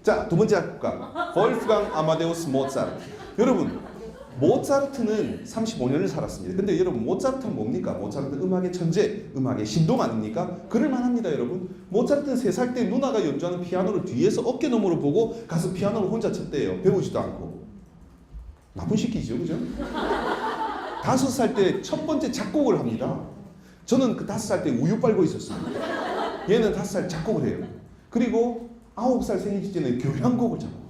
자, 두 번째 작곡가 볼프강 아마데우스 모차르트. 여러분, 모차르트는 35년을 살았습니다. 근데 여러분, 모차르트는 뭡니까? 모차르트 음악의 천재, 음악의 신동 아닙니까? 그럴 만합니다, 여러분. 모차르트는 3살 때 누나가 연주하는 피아노를 뒤에서 어깨 너머로 보고 가서 피아노를 혼자 쳤대요. 배우지도 않고. 나쁜 시키죠, 그죠? 5살 때 첫 번째 작곡을 합니다. 저는 그 5살 때 우유 빨고 있었습니다. 얘는 5살 작곡을 해요. 그리고 9살 생일 때는 교향곡을 작곡.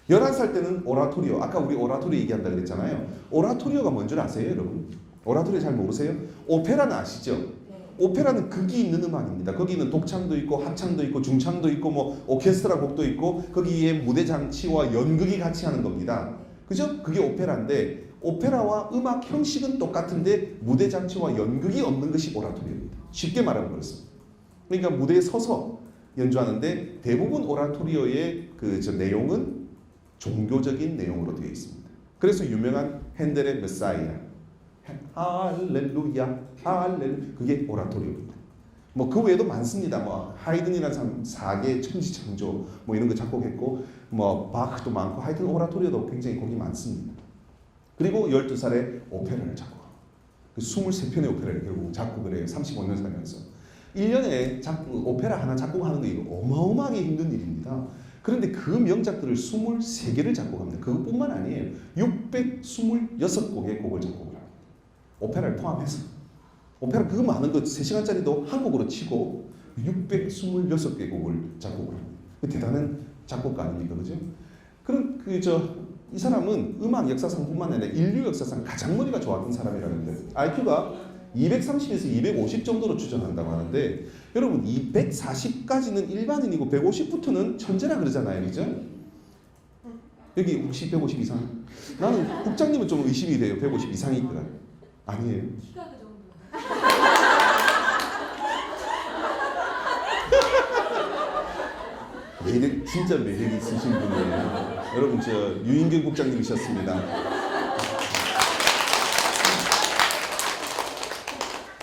11살 때는 오라토리오. 아까 우리 오라토리오 얘기한다 그랬잖아요. 오라토리오가 뭔 줄 아세요, 여러분? 오라토리오 잘 모르세요? 오페라는 아시죠? 오페라는 극이 있는 음악입니다. 거기는 독창도 있고 합창도 있고 중창도 있고 뭐 오케스트라 곡도 있고 거기에 무대 장치와 연극이 같이 하는 겁니다. 그죠? 그게 오페라인데 오페라와 음악 형식은 똑같은데 무대 장치와 연극이 없는 것이 오라토리오입니다. 쉽게 말하면 그렇습니다. 그러니까 무대에 서서 연주하는데 대부분 오라토리오의 내용은 종교적인 내용으로 되어 있습니다. 그래서 유명한 핸델의 메사이아, 할렐루야, 할렐루야, 그게 오라토리오입니다. 뭐 그 외에도 많습니다. 뭐 하이든이라는 사람 4개 천지창조 뭐 이런 거 작곡했고 뭐 바흐도 많고 하여튼 오라토리오도 굉장히 곡이 많습니다. 그리고 12살에 오페라를 작곡합니다. 23편의 오페라를 결국 작곡을 해요. 35년 살면서. 1년에 오페라 하나 작곡하는 거 이거 어마어마하게 힘든 일입니다. 그런데 그 명작들을 23개를 작곡합니다. 그것뿐만 아니에요. 626곡의 곡을 작곡을 합니다. 오페라를 포함해서. 오페라 그 많은 거 3시간짜리도 한 곡으로 치고 626개 곡을 작곡을 합니다. 대단한 작곡가 아닙니까? 그죠? 그럼 이 사람은 음악 역사상뿐만 아니라 인류 역사상 가장 머리가 좋았던 사람이라는데 IQ가 230에서 250 정도로 추정한다고 하는데 여러분 240까지는 일반인이고 150부터는 천재라 그러잖아요. 그죠? 여기 혹시 150 이상? 나는 국장님은 좀 의심이 돼요. 150 이상이 있더라. 아니에요. 키가 그 정도. 매력, 진짜 매력이 있으신 분이에요. 여러분 유인경 국장님이셨습니다.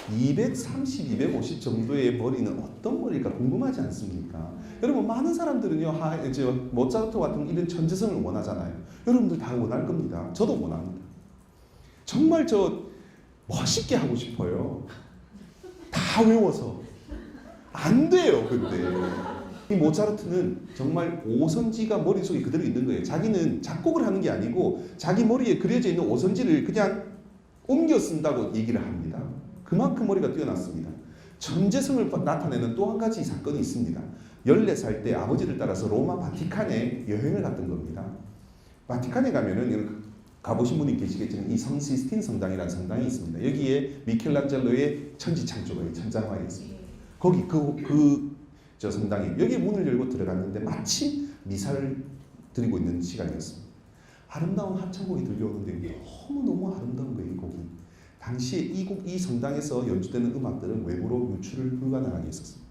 230, 250 정도의 머리는 어떤 머리일까 궁금하지 않습니까? 여러분 많은 사람들은요 모차르트 같은 이런 천재성을 원하잖아요. 여러분들 다 원할 겁니다. 저도 원합니다. 정말 멋있게 하고 싶어요. 다 외워서 안 돼요. 근데 이 모차르트는 정말 오선지가 머릿속에 그대로 있는 거예요. 자기는 작곡을 하는 게 아니고 자기 머리에 그려져 있는 오선지를 그냥 옮겨 쓴다고 얘기를 합니다. 그만큼 머리가 뛰어났습니다. 천재성을 나타내는 또 한 가지 사건이 있습니다. 14살 때 아버지를 따라서 로마 바티칸에 여행을 갔던 겁니다. 바티칸에 가면은 가보신 분이 계시겠지만 이 성 시스틴 성당이라는 성당이 있습니다. 여기에 미켈란젤로의 천지창조가 천장화에 있습니다. 거기 저 성당이 여기 문을 열고 들어갔는데 마침 미사를 드리고 있는 시간이었습니다. 아름다운 합창곡이 들려오는데 너무너무 아름다운 거예요. 이 곡이. 당시에 이 성당에서 연주되는 음악들은 외부로 유출을 불가능하게 했었습니다.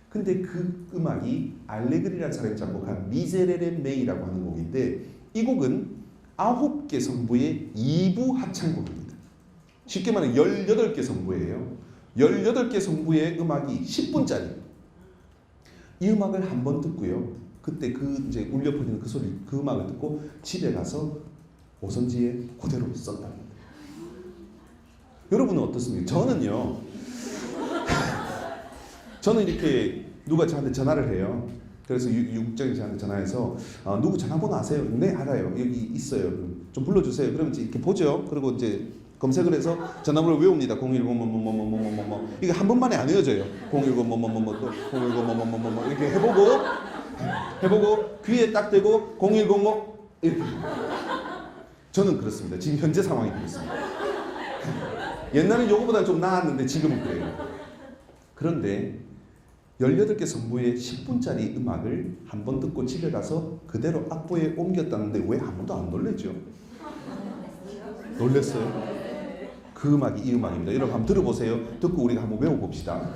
근데 그 음악이 알레그리라는 사람이 작곡한 미제레레 메이라고 하는 곡인데 이 곡은 9개 성부의 2부 합창곡입니다. 쉽게 말해 18개 성부예요. 18개 성부의 음악이 10분짜리. 이 음악을 한 번 듣고요. 그때 이제 울려 퍼지는 그 소리, 그 음악을 듣고 집에 가서 오선지에 그대로 썼답니다. 여러분은 어떻습니까? 저는 이렇게 누가 저한테 전화를 해요. 그래서 육장이 저한테 전화해서 누구 전화번호 아세요? 네, 알아요. 여기 있어요. 좀 불러주세요. 그러면 이제 이렇게 보죠. 그리고 이제 검색을 해서 전화번호 외웁니다. 010 뭐뭐뭐뭐뭐뭐뭐 이게 한 번만에 안 외워져요. 010 뭐뭐뭐뭐 또 010 뭐뭐뭐뭐 이렇게 해보고 귀에 딱 대고 010 뭐 이렇게. 저는 그렇습니다. 지금 현재 상황이 그렇습니다. 옛날엔 요거보다 좀 나았는데 지금은 그래요. 그런데 18개 성부의 10분짜리 음악을 한 번 듣고 집에 가서 그대로 악보에 옮겼다는데 왜 아무도 안 놀랬죠? 놀랬어요? 그 음악이 이 음악입니다. 여러분 한번 들어보세요. 듣고 우리가 한번 외워봅시다.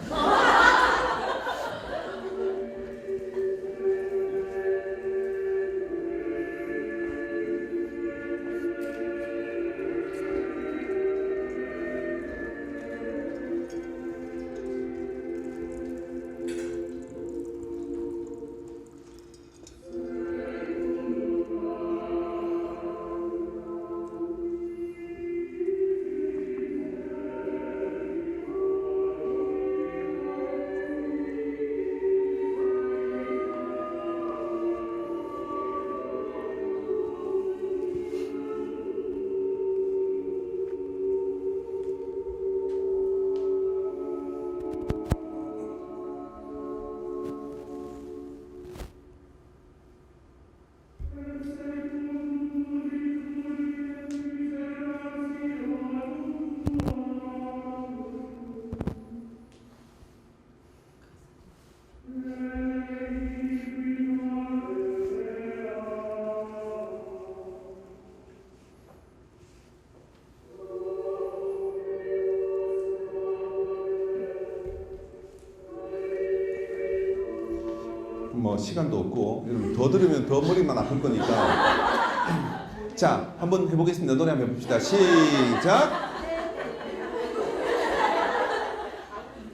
시간도 없고 여러분 더 들으면 더 머리만 아플 거니까 자 한번 해보겠습니다. 노래 한번 해봅시다. 시작.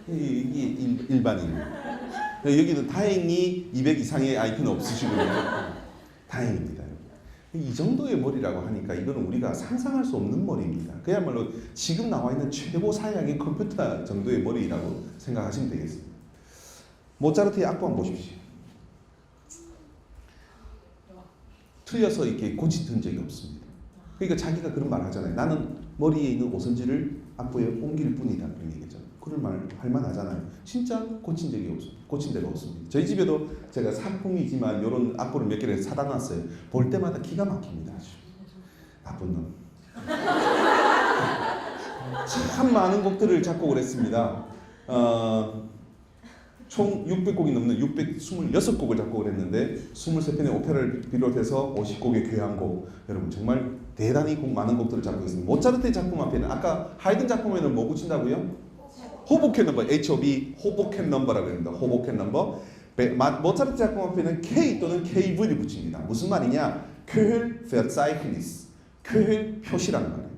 이게 일반인. 여기는 다행히 200 이상의 IQ는 없으시군요. 다행입니다. 이 정도의 머리라고 하니까 이거는 우리가 상상할 수 없는 머리입니다. 그야말로 지금 나와 있는 최고 사양의 컴퓨터 정도의 머리라고 생각하시면 되겠습니다. 모차르트의 악보 한번 보십시오. 틀려서 이렇게 고치던 적이 없습니다. 그러니까 자기가 그런 말을 하잖아요. 나는 머리에 있는 오선지를 악보에 옮길 뿐이다. 그런 얘기죠. 그런 말 할만하잖아요. 진짜 고친 적이 없어요. 고친 데가 없습니다. 저희 집에도 제가 상품이지만 이런 악보를 몇 개를 사다 놨어요. 볼 때마다 기가 막힙니다. 아주. 나쁜 놈. 참 많은 곡들을 작곡을 했습니다. 총 600곡이 넘는 626곡을 작곡을 했는데 23편의 오페라를 비롯해서 50곡의 교향곡, 여러분 정말 대단히 많은 곡들을 작곡했습니다. 모차르트의 작품 앞에는 아까 하이든 작품에는 뭐 붙인다고요? 호보켄 넘버, HOB, 호보켄 넘버라고 합니다. 호보켄 넘버. 모차르트 작품 앞에는 K 또는 KV를 붙입니다. 무슨 말이냐? köhl Verzeichnis. köhl 표시라는 말이에요.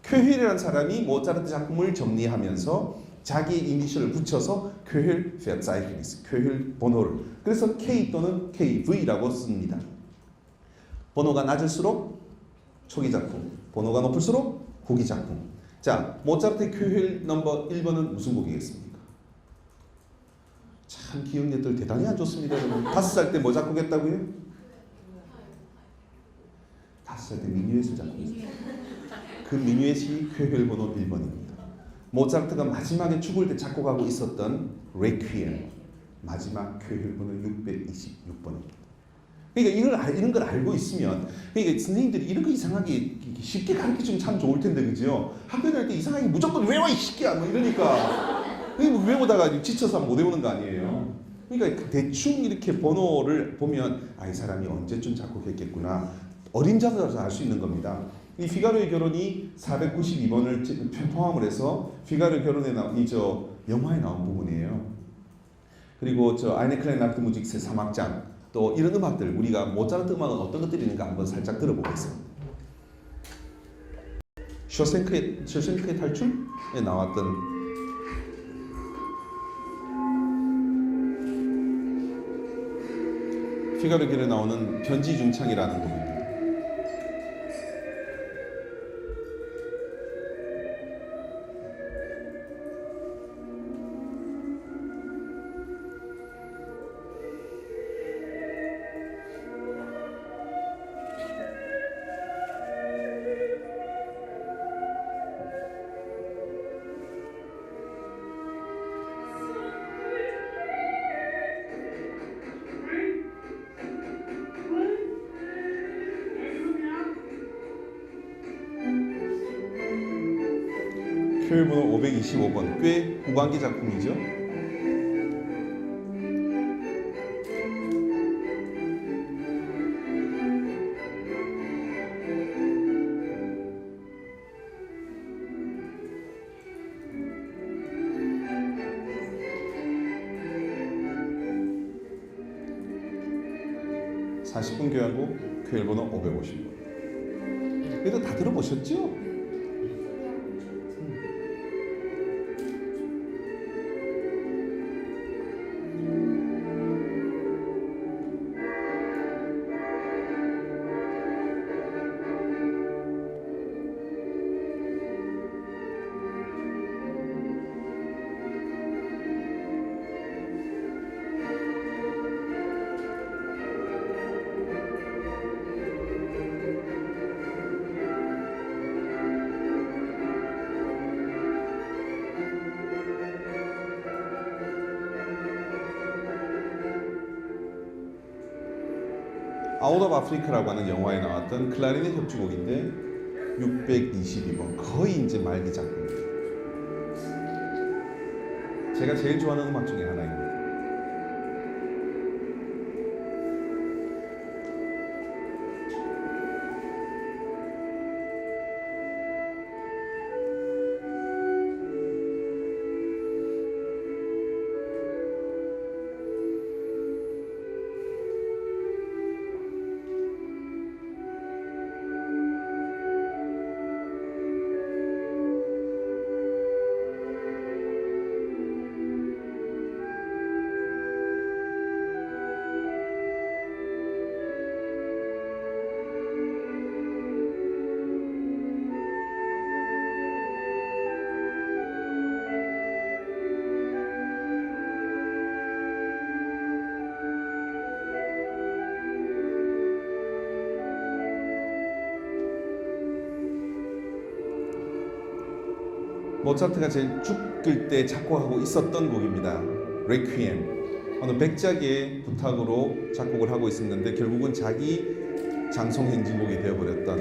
köhl이라는 사람이 모차르트 작품을 정리하면서 자기 이니셜을 붙여서 köhl Verzeichnis, köhl 번호를. 그래서 K 또는 KV라고 씁니다. 번호가 낮을수록 초기 작품, 번호가 높을수록 후기 작품. 자, 모차르트의 köhl 넘버 1번은 무슨 곡이겠습니까? 참 기억력들 대단히 안 좋습니다, 여러분. 5살 때 뭐 작곡했다고요? 5살 때 미뉴엣을 작곡했어요. 그 미뉴엣이 köhl 번호 1번입니다. 모차르트가 마지막에 죽을 때 작곡하고 있었던 레퀴엠, 마지막 köhl 번호 626번입니다. 그러니까 이런 걸 알고 있으면, 그러니까 선생님들이 이런 거 이상하게 쉽게 가르쳐주면 참 좋을 텐데, 그죠? 학교 다닐 때 이상하게 무조건 외워 이 새끼야 뭐 이러니까 외우다가 지쳐서 못 외우는 거 아니에요. 그러니까 대충 이렇게 번호를 보면 이 사람이 언제쯤 작곡했겠구나, 어림잡아서 알 수 있는 겁니다. 이 피가로의 결혼이 492번을 포함을 해서 피가로의 결혼에 나온 영화에 나온 부분이에요. 그리고 아이네 클라인 나트 무직 새 3악장, 또 이런 음악들, 우리가 모차르트 음악은 어떤 것들이 있는가 한번 살짝 들어보겠습니다. 쇼생크의 탈출에 나왔던 피가로의 결혼에 나오는 변지중창이라는 곡입니다. köhl 번호 525번, 꽤 후반기 작품이죠. (40분) 교향곡 köhl 번호 550번. 그래도 다 들어보셨죠? 아웃 오브 아프리카라고 하는 영화에 나왔던 클라리넷 협주곡인데 622번, 거의 이제 말기 작품입니다. 제가 제일 좋아하는 음악 중에 하나입니다. 모차르트가 제일 죽을 때 작곡하고 있었던 곡입니다. 레퀴엠. 어느 백작의 부탁으로 작곡을 하고 있었는데 결국은 자기 장성 행진곡이 되어버렸던.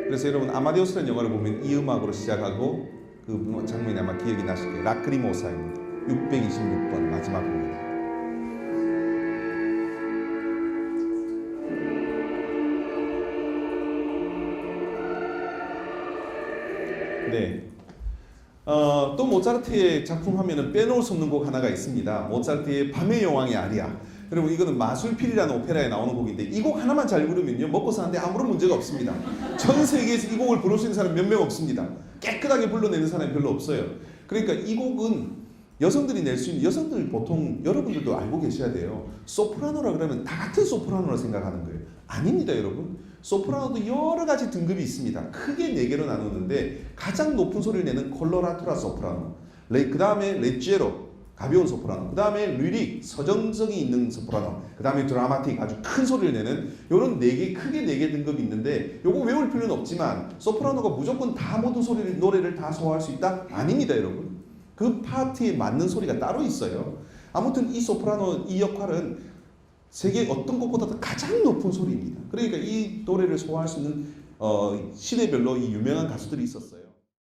그래서 여러분 아마데우스라는 영화를 보면 이 음악으로 시작하고 그 장면이 아마 기억이 나실 거예요. 라크리모사입니다. 626번 마지막 곡입니다. 네. 또 모차르트의 작품 하면은 빼놓을 수 없는 곡 하나가 있습니다. 모차르트의 밤의 여왕의 아리아. 여러분 이거는 마술필이라는 오페라에 나오는 곡인데 이 곡 하나만 잘 부르면요 먹고 사는데 아무런 문제가 없습니다. 전 세계에서 이 곡을 부를 수 있는 사람 몇 명 없습니다. 깨끗하게 불러내는 사람이 별로 없어요. 그러니까 이 곡은 여성들이 낼 수 있는, 여성들 보통 여러분들도 알고 계셔야 돼요. 소프라노라 그러면 다 같은 소프라노라 생각하는 거예요. 아닙니다 여러분. 소프라노도 여러 가지 등급이 있습니다. 크게 4개로 나누는데 가장 높은 소리를 내는 콜로라투라 소프라노, 그 다음에 레제로 가벼운 소프라노, 그 다음에 리릭 서정성이 있는 소프라노, 그 다음에 드라마틱 아주 큰 소리를 내는 이런 4개, 크게 4개 등급이 있는데 요거 외울 필요는 없지만 소프라노가 무조건 다 모든 소리를, 노래를 다 소화할 수 있다? 아닙니다 여러분. 그 파트에 맞는 소리가 따로 있어요. 아무튼 이 소프라노 이 역할은 세계 어떤 것보다도 가장 높은 소리입니다. 그러니까 이 노래를 소화할 수 있는 시대별로 이 유명한 가수들이 있었어요.